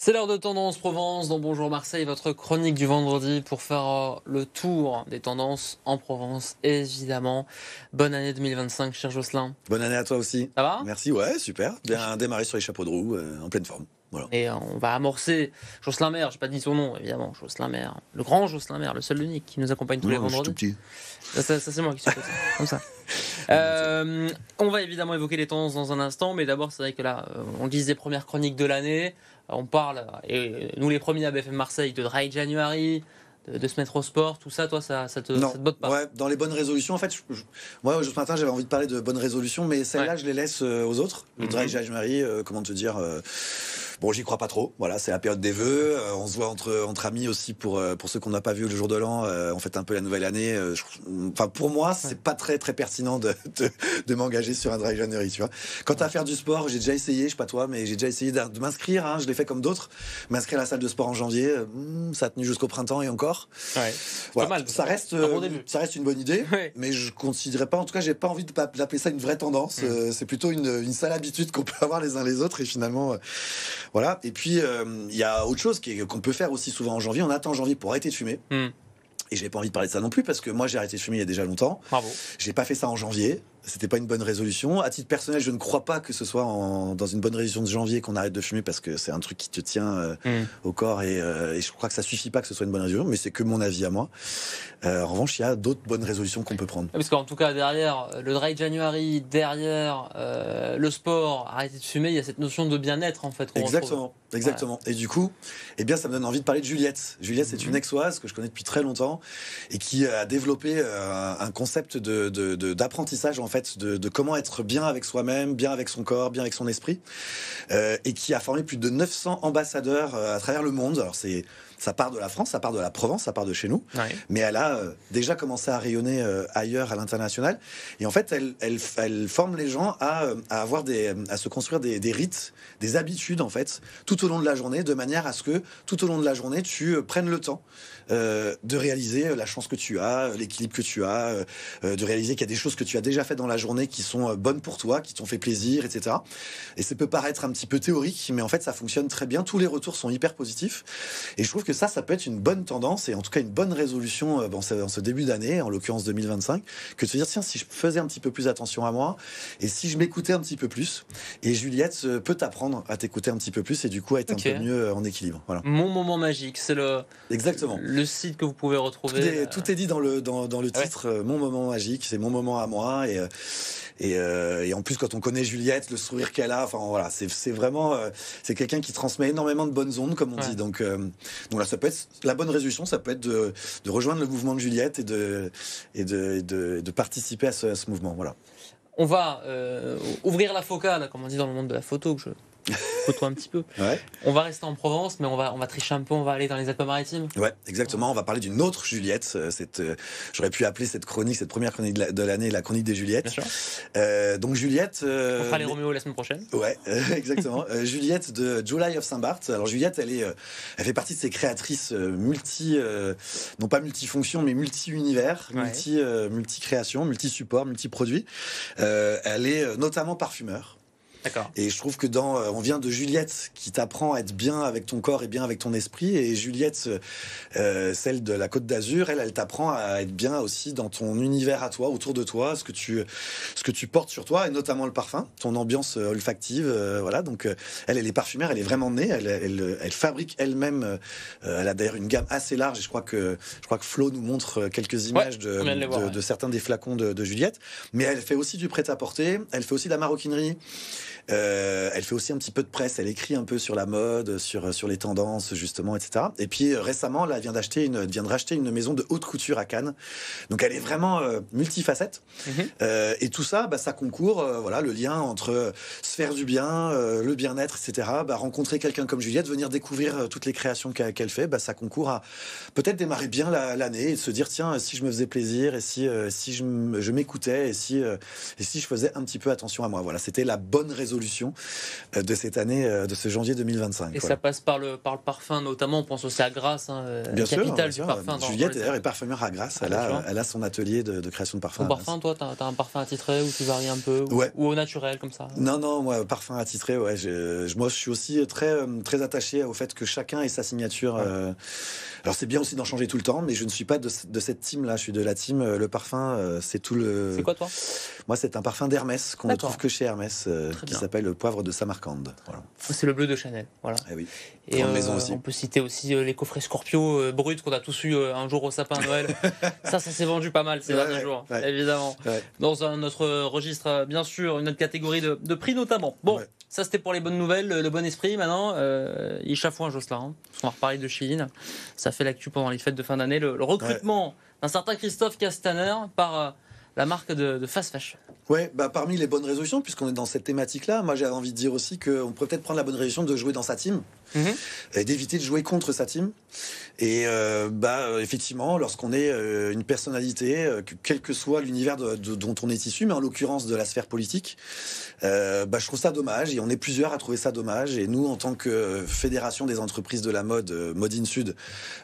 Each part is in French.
C'est l'heure de Tendance Provence dans Bonjour Marseille, votre chronique du vendredi pour faire le tour des tendances en Provence, évidemment. Bonne année 2025, cher Jocelyn. Bonne année à toi aussi. Ça va ? Merci, ouais, super. Bien démarré sur les chapeaux de roue, en pleine forme. Voilà. Et on va amorcer Jocelyn Maire, j'ai pas dit son nom évidemment, Jocelyn Maire, le grand Jocelyn Maire, le seul l'unique qui nous accompagne tous les vendredis. Je suis tout petit. Ça c'est moi qui suis petit, comme ça. On va évidemment évoquer les tendances dans un instant, mais d'abord c'est vrai que là, on disait première chronique de l'année, on parle, et nous les premiers à BFM Marseille, de Dry January, de se mettre au sport, tout ça, toi ça te botte pas? Ouais, dans les bonnes résolutions, en fait, moi ce matin j'avais envie de parler de bonnes résolutions, mais celles-là je les laisse aux autres. Le Dry January, comment te dire bon, j'y crois pas trop. Voilà, c'est la période des vœux. On se voit entre amis aussi pour ceux qu'on n'a pas vu le jour de l'an. On fête un peu la nouvelle année. Enfin, pour moi, c'est pas très pertinent de m'engager sur un Dry January, tu vois. Quant à faire du sport, j'ai déjà essayé, je sais pas toi, mais j'ai déjà essayé de m'inscrire. Hein, je l'ai fait comme d'autres. M'inscrire à la salle de sport en janvier. Ça a tenu jusqu'au printemps et encore. Ouais, voilà. pas mal. Ça reste une bonne idée, mais je considérais pas. En tout cas, j'ai pas envie d'appeler ça une vraie tendance. C'est plutôt une sale habitude qu'on peut avoir les uns les autres et finalement. Voilà, et puis il y a autre chose qu'on peut faire aussi souvent en janvier. On attend janvier pour arrêter de fumer. Et j'ai pas envie de parler de ça non plus parce que moi j'ai arrêté de fumer il y a déjà longtemps. Bravo. J'ai pas fait ça en janvier. C'était pas une bonne résolution. À titre personnel, je ne crois pas que ce soit dans une bonne résolution de janvier qu'on arrête de fumer parce que c'est un truc qui te tient au corps et je crois que ça suffit pas que ce soit une bonne résolution, mais c'est que mon avis à moi. En revanche, il y a d'autres bonnes résolutions qu'on peut prendre. Parce qu'en tout cas, derrière le Dry January, derrière le sport, arrêter de fumer, il y a cette notion de bien-être en fait. Exactement. Et du coup, eh bien, ça me donne envie de parler de Juliette. Juliette, c'est une ex-oise que je connais depuis très longtemps et qui a développé un concept d'apprentissage en fait de comment être bien avec soi-même, bien avec son corps, bien avec son esprit, et qui a formé plus de 900 ambassadeurs à travers le monde. Alors ça part de la France, ça part de la Provence, ça part de chez nous, mais elle a déjà commencé à rayonner ailleurs à l'international. Et en fait, elle forme les gens à se construire des rites, des habitudes en fait, tout au long de la journée, de manière à ce que tout au long de la journée, tu prennes le temps de réaliser la chance que tu as, l'équilibre que tu as, de réaliser qu'il y a des choses que tu as déjà faites dans la journée qui sont bonnes pour toi, qui t'ont fait plaisir, etc. Et ça peut paraître un petit peu théorique, mais en fait, ça fonctionne très bien. Tous les retours sont hyper positifs. Et je trouve que ça peut être une bonne tendance et en tout cas une bonne résolution dans ce début d'année, en l'occurrence 2025, que de se dire tiens, si je faisais un petit peu plus attention à moi et si je m'écoutais un petit peu plus. Et Juliette peut t'apprendre à t'écouter un petit peu plus et du coup à être un peu mieux en équilibre. Voilà. Mon moment magique, c'est le site que vous pouvez retrouver. Tout est dit dans le titre. Mon moment magique, c'est mon moment à moi et en plus quand on connaît Juliette, le sourire qu'elle a, enfin voilà, c'est vraiment c'est quelqu'un qui transmet énormément de bonnes ondes comme on dit. Donc là, ça peut être la bonne résolution, ça peut être de rejoindre le mouvement de Juliette et de participer à ce mouvement. Voilà. On va ouvrir la focale, comme on dit dans le monde de la photo, que je côtoie un petit peu. On va rester en Provence, mais on va tricher un peu, on va aller dans les Alpes-Maritimes. Ouais, exactement. On va parler d'une autre Juliette. J'aurais pu appeler cette première chronique de l'année, la chronique des Juliettes. Bien sûr. Donc Juliette. On fera les Roméo la semaine prochaine. Ouais, exactement. Juliette de July of Saint-Barth. Alors Juliette, elle fait partie de ces créatrices non pas multifonctions, mais multi-univers, multi-créations, multi-supports, multi-produits. Elle est notamment parfumeur. D'accord. Et je trouve que on vient de Juliette qui t'apprend à être bien avec ton corps et bien avec ton esprit, et Juliette, celle de la Côte d'Azur, elle t'apprend à être bien aussi dans ton univers à toi, autour de toi, ce que tu portes sur toi, et notamment le parfum, ton ambiance olfactive, voilà. Donc elle est parfumère, elle est vraiment née, elle fabrique elle-même. Elle a d'ailleurs une gamme assez large, et je crois que Flo nous montre quelques images de certains des flacons de Juliette. Mais elle fait aussi du prêt-à-porter, elle fait aussi de la maroquinerie. Elle fait aussi un petit peu de presse, elle écrit un peu sur la mode, sur les tendances justement, etc. Et puis récemment, là, elle vient de racheter une maison de haute couture à Cannes. Donc elle est vraiment multifacette. Et tout ça, ça concourt, voilà, le lien entre se faire du bien, le bien-être, etc. Rencontrer quelqu'un comme Juliette, venir découvrir toutes les créations qu'elle fait, ça concourt à peut-être démarrer bien l'année et se dire tiens, si je me faisais plaisir et si je m'écoutais et si je faisais un petit peu attention à moi. Voilà, c'était la bonne résolution résolutions de cette année, de ce janvier 2025. Et ça passe par le parfum notamment, on pense aussi à Grasse, bien capitale sûr, du parfum. Juliette d'ailleurs est parfumeur à Grasse, elle a son atelier de création de parfum. Ton parfum, toi, t'as un parfum attitré ou tu varies un peu, ou au naturel comme ça? Non, moi parfum attitré, ouais. Moi je suis aussi très attaché au fait que chacun ait sa signature. Alors c'est bien aussi d'en changer tout le temps, mais je ne suis pas de cette team là, je suis de la team le parfum, c'est tout le... C'est quoi toi? Moi c'est un parfum d'Hermès qu'on ne trouve que chez Hermès, qui s'appelle le poivre de Samarcande. Voilà. C'est le bleu de Chanel, voilà. Eh oui. Et on peut citer aussi les coffrets Scorpio bruts qu'on a tous eu un jour au sapin à Noël. ça s'est vendu pas mal ces derniers jours, évidemment. Ouais. Dans un autre registre, bien sûr, une autre catégorie de prix notamment. Bon, ça c'était pour les bonnes nouvelles, le bon esprit. Maintenant, il chafouin Jocelyn. Hein. On va reparler de Shein. Ça fait l'actu pendant les fêtes de fin d'année. Le recrutement d'un certain Christophe Castaner par la marque de fast fashion. Ouais, parmi les bonnes résolutions, puisqu'on est dans cette thématique-là, moi j'avais envie de dire aussi qu'on pourrait peut-être prendre la bonne résolution de jouer dans sa team, et d'éviter de jouer contre sa team. Et effectivement, lorsqu'on est une personnalité, quel que soit l'univers dont on est issu, mais en l'occurrence de la sphère politique, je trouve ça dommage, et on est plusieurs à trouver ça dommage. Et nous, en tant que fédération des entreprises de la mode, Mode in Sud,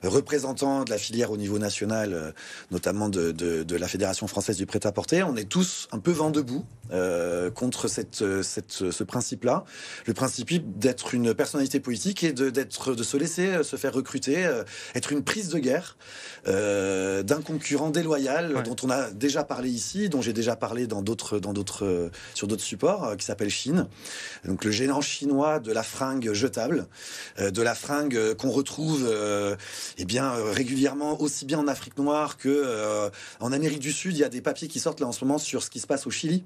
représentant de la filière au niveau national, notamment de la Fédération française du prêt-à-porter, on est tous un peu vent debout contre ce principe-là, le principe d'être une personnalité politique et de se laisser se faire recruter, être une prise de guerre d'un concurrent déloyal dont on a déjà parlé ici, dont j'ai déjà parlé sur d'autres supports, qui s'appelle Shein. Donc le géant chinois de la fringue jetable, de la fringue qu'on retrouve régulièrement aussi bien en Afrique noire que en Amérique du Sud. Il y a des papiers qui sortent là en ce moment sur ce qui se passe au Chili.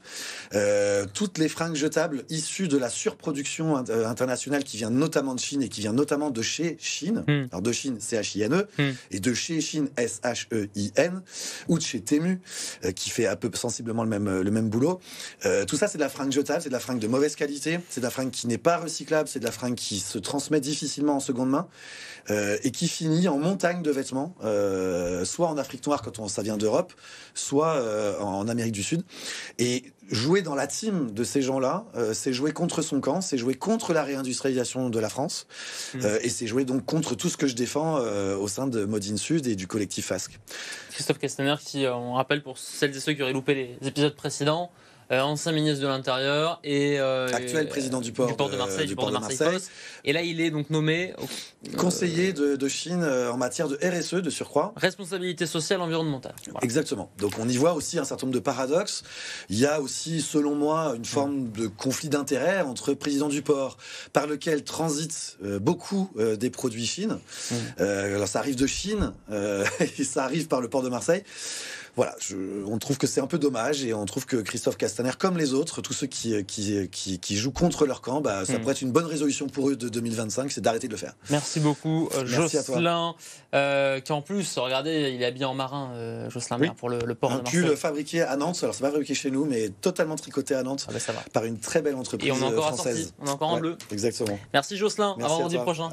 Toutes les fringues jetables issues de la surproduction internationale qui vient notamment de Chine et qui vient notamment de chez Shein. Alors de Chine, C-H-I-N-E, et de chez Shein, S-H-E-I-N, ou de chez Temu, qui fait un peu sensiblement le même boulot. Tout ça, c'est de la fringue jetable, c'est de la fringue de mauvaise qualité, c'est de la fringue qui n'est pas recyclable, c'est de la fringue qui se transmet difficilement en seconde main, et qui finit en montagne de vêtements, soit en Afrique noire quand ça vient d'Europe, soit en Amérique du Sud. Et jouer dans la team de ces gens-là, c'est jouer contre son camp, c'est jouer contre la réindustrialisation de la France, et c'est jouer donc contre tout ce que je défends au sein de Mode in Sud et du collectif FASC. Christophe Castaner, qui, on rappelle pour celles et ceux qui auraient loupé les épisodes précédents, ancien ministre de l'Intérieur et actuel président du port de Marseille, Poste. Et là, il est donc nommé conseiller de Chine en matière de RSE, de surcroît. Responsabilité sociale environnementale. Voilà. Exactement. Donc on y voit aussi un certain nombre de paradoxes. Il y a aussi, selon moi, une forme de conflit d'intérêts entre président du port, par lequel transitent beaucoup des produits Chine. Alors ça arrive de Chine et ça arrive par le port de Marseille. Voilà, on trouve que c'est un peu dommage, et on trouve que Christophe Castaner, comme les autres, tous ceux qui jouent contre leur camp, ça pourrait être une bonne résolution pour eux de 2025, c'est d'arrêter de le faire. Merci beaucoup, Jocelyn, qui en plus, regardez, il est habillé en marin, Jocelyn, pour le port de Marseille. Un pull fabriqué à Nantes, alors c'est pas fabriqué chez nous, mais totalement tricoté à Nantes, ça va. Par une très belle entreprise française. Et on est encore française. On est encore en bleu. Exactement. Merci Jocelyn, à vendredi prochain.